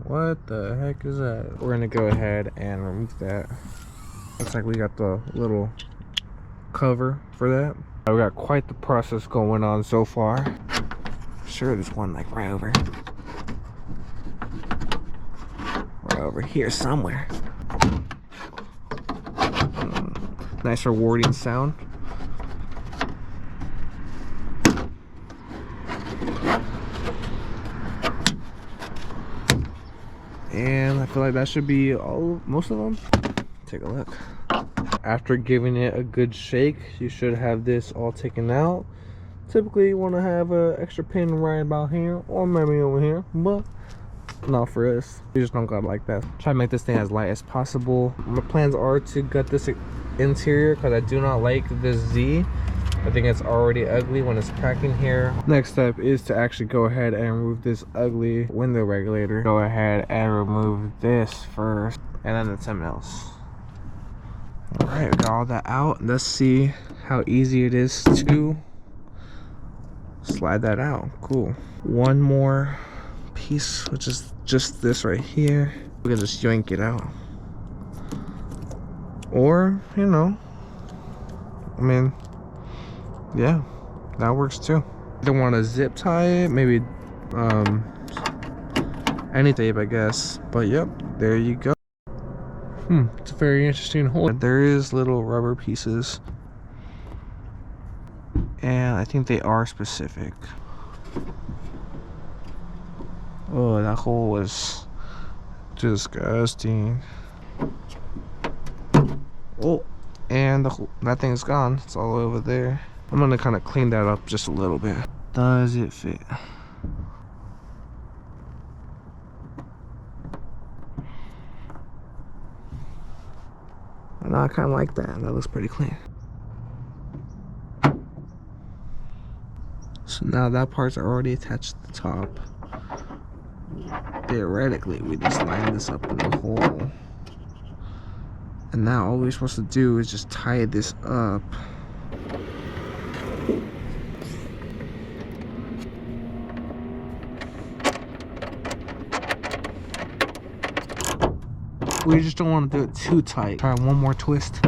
What the heck is that? We're gonna go ahead and remove that. Looks like we got the little cover for that. We got quite the process going on so far. Sure, there's one like right over here somewhere. Nice rewarding sound. And I feel like that should be most of them. Take a look. After giving it a good shake, you should have this all taken out. Typically you want to have an extra pin right about here or maybe over here, but not for us. We just don't got it like that. Try to make this thing as light as possible. My plans are to gut this interior because I do not like this Z. I think it's already ugly when it's packing here. Next step is to actually go ahead and remove this ugly window regulator. Go ahead and remove this first and then the 10 mils. Alright, we got all that out. Let's see how easy it is to slide that out. Cool. One more piece, which is just this right here. We can just yank it out. Or, you know, I mean, yeah, that works too. Don't want to zip tie it, maybe any tape, I guess. But yep, there you go. It's a very interesting hole. There is little rubber pieces, and I think they are specific. Oh, that hole was disgusting. Oh, and that thing's gone. It's all over there. I'm gonna kind of clean that up just a little bit. Does it fit? No, I kind of like that. That looks pretty clean. So now that part's already attached to the top. Theoretically, we just line this up in the hole. And now all we're supposed to do is just tie this up. We just don't want to do it too tight. Try one more twist.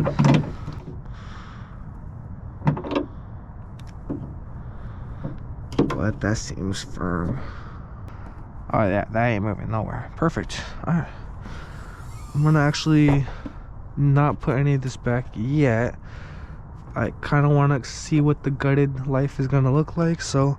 But that seems firm. Oh yeah, that ain't moving nowhere. Perfect. Alright. I'm gonna actually not put any of this back yet. I kind of want to see what the gutted life is gonna look like, so